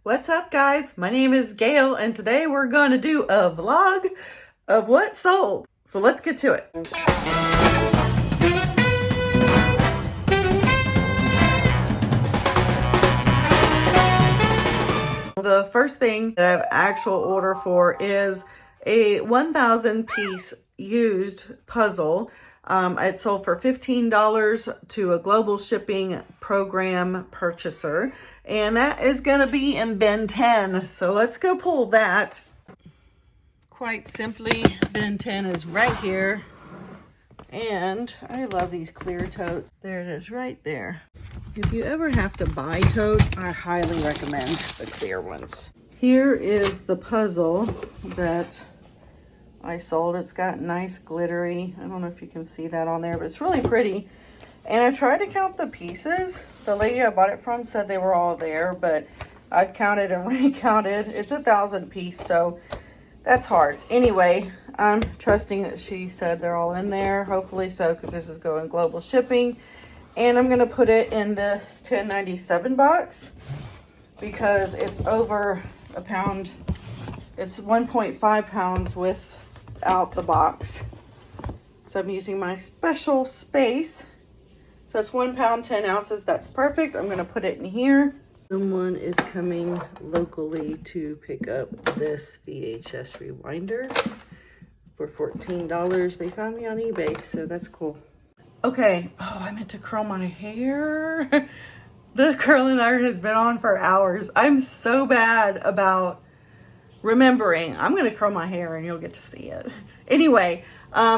What's up, guys? My name is Gail, and today we're going to do a vlog of what sold. So let's get to it. The first thing that I have actual order for is a 1,000 piece used puzzle. It sold for $15 to a global shipping program purchaser, and that is going to be in bin 10. So let's go pull that. Quite simply, bin 10 is right here, and I love these clear totes. There it is right there. If you ever have to buy totes, I highly recommend the clear ones. Here is the puzzle that I sold. It's got nice glittery. I don't know if you can see that on there, but it's really pretty. And I tried to count the pieces. The lady I bought it from said they were all there, but I've counted and recounted. It's 1,000 piece, so that's hard. Anyway, I'm trusting that she said they're all in there. Hopefully so, because this is going global shipping. And I'm going to put it in this 1097 box because it's over a pound. It's 1.5 pounds without the box. So I'm using my special space. So it's 1 pound, 10 ounces. That's perfect. I'm going to put it in here. Someone is coming locally to pick up this VHS rewinder for $14. They found me on eBay, so that's cool. Okay, oh, I meant to curl my hair. The curling iron has been on for hours. I'm so bad about remembering. I'm going to curl my hair and you'll get to see it. Anyway,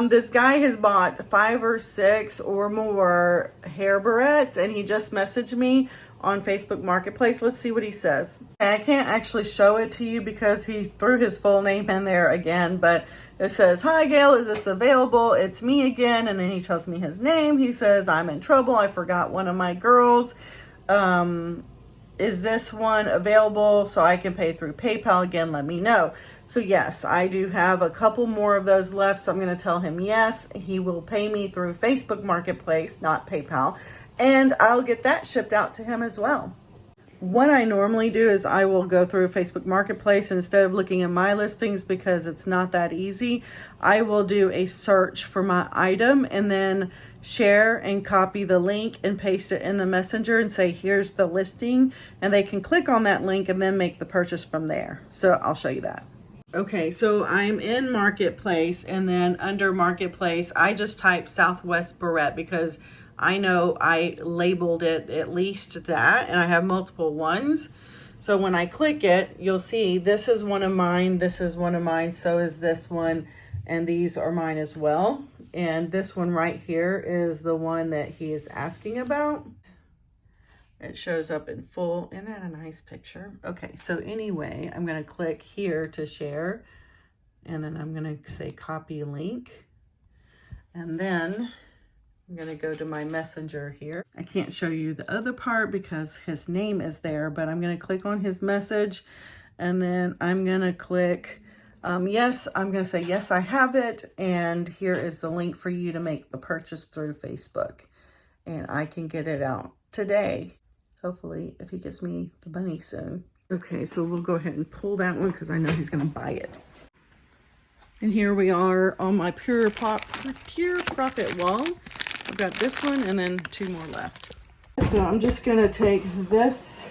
this guy has bought 5 or 6 or more hair barrettes, and he just messaged me on Facebook Marketplace. Let's see what he says. I can't actually show it to you because he threw his full name in there again, but it says, "Hi Gail, is this available? It's me again." And then he tells me his name. He says, "I'm in trouble. I forgot one of my girls. Is this one available so I can pay through PayPal again? Let me know." So yes, I do have a couple more of those left. So I'm going to tell him yes. He will pay me through Facebook Marketplace, not PayPal. And I'll get that shipped out to him as well. What I normally do is I will go through Facebook Marketplace instead of looking at my listings because it's not that easy. I will do a search for my item and then share and copy the link and paste it in the messenger and say, "Here's the listing," and they can click on that link and then make the purchase from there. So I'll show you that. Okay, so I'm in Marketplace, and then under Marketplace, I just type Southwest Barrette because I know I labeled it at least that, and I have multiple ones. So when I click it, you'll see this is one of mine, this is one of mine, so is this one, and these are mine as well. And this one right here is the one that he is asking about. It shows up in full. Isn't that a nice picture? Okay, so anyway, I'm going to click here to share, and then I'm going to say copy link, and then I'm going to go to my messenger here. I can't show you the other part because his name is there, but I'm going to click on his message, and then I'm going to click yes. I'm going to say, "Yes, I have it." And here is the link for you to make the purchase through Facebook. And I can get it out today. Hopefully, if he gives me the money soon. Okay, so we'll go ahead and pull that one because I know he's going to buy it. And here we are on my Pure Profit wall. I've got this one and then 2 more left. So I'm just going to take this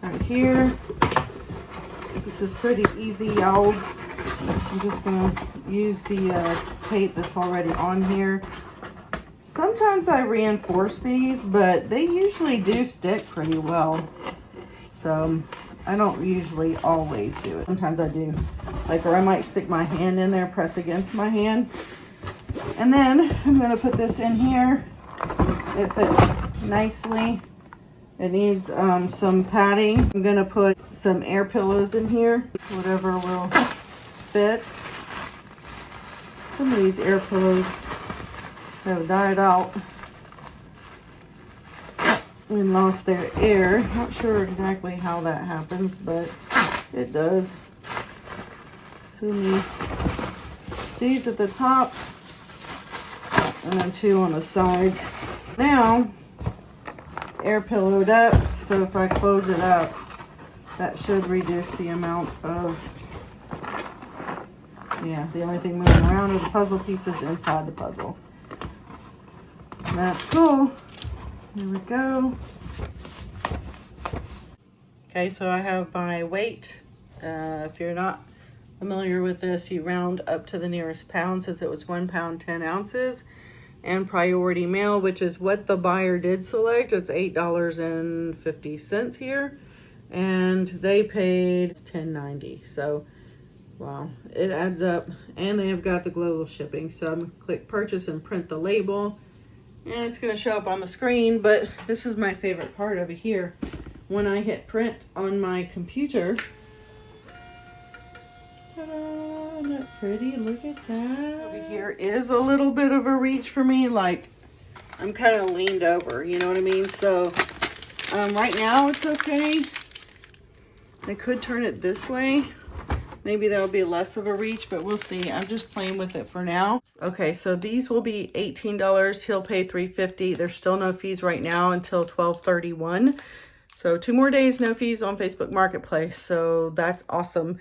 right here. This is pretty easy, y'all. I'm just going to use the tape that's already on here. Sometimes I reinforce these, but they usually do stick pretty well. So I don't usually always do it. Sometimes I do. Like, or I might stick my hand in there, press against my hand. And then I'm going to put this in here. It fits nicely. It needs some padding. I'm going to put some air pillows in here. Whatever will fit. Some of these air pillows have died out and lost their air. Not sure exactly how that happens, but it does. So these at the top and then 2 on the sides. Now it's air pillowed up, so if I close it up, That should reduce the amount of, yeah, the only thing moving around are the puzzle pieces inside the puzzle. That's cool. Here we go. Okay, so I have my weight. If you're not familiar with this, you round up to the nearest pound, since it was 1 pound 10 ounces. And priority mail, which is what the buyer did select. It's $8.50 here, and they paid $10.90. So wow, it adds up. And they have got the global shipping. So I'm gonna click purchase and print the label, and it's gonna show up on the screen. But this is my favorite part over here. When I hit print on my computer, ta-da, isn't that pretty? Look at that. Over here is a little bit of a reach for me. Like, I'm kind of leaned over, you know what I mean? So right now it's okay. I could turn it this way. Maybe that'll be less of a reach, but we'll see. I'm just playing with it for now. Okay, so these will be $18. He'll pay $3.50. There's still no fees right now until 12/31. So 2 more days, no fees on Facebook Marketplace. So that's awesome.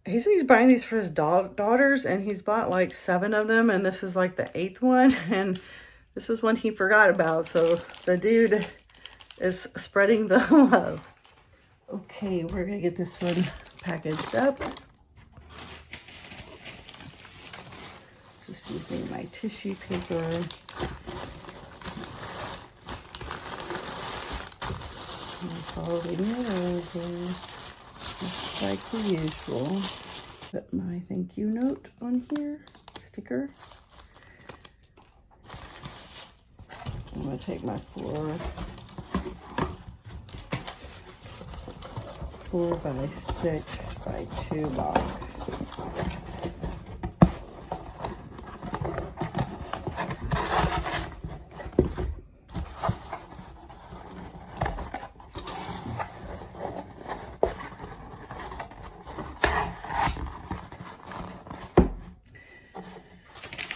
He said he's buying these for his daughters, and he's bought like 7 of them, and this is like the 8th one, and this is one he forgot about. So the dude is spreading the love. Okay, we're gonna get this one packaged up. Just using my tissue paper. And folding it over, just like the usual. Put my thank you note on here, sticker. I'm gonna take my 4x6x2 box.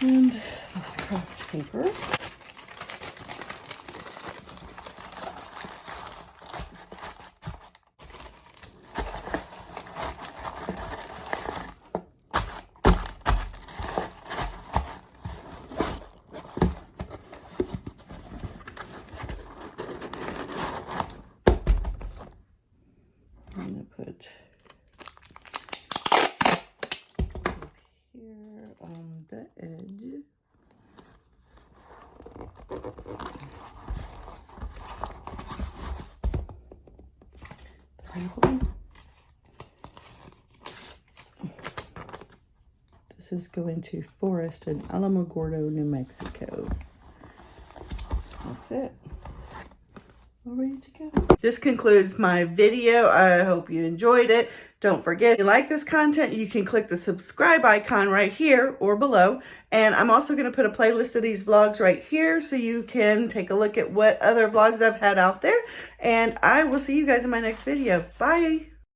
And this craft paper. I'm going to put here on the edge. This is going to Forest in Alamogordo, New Mexico. That's it. All ready to go. This concludes my video. I hope you enjoyed it. Don't forget, if you like this content, you can click the subscribe icon right here or below. And I'm also going to put a playlist of these vlogs right here so you can take a look at what other vlogs I've had out there. And I will see you guys in my next video. Bye.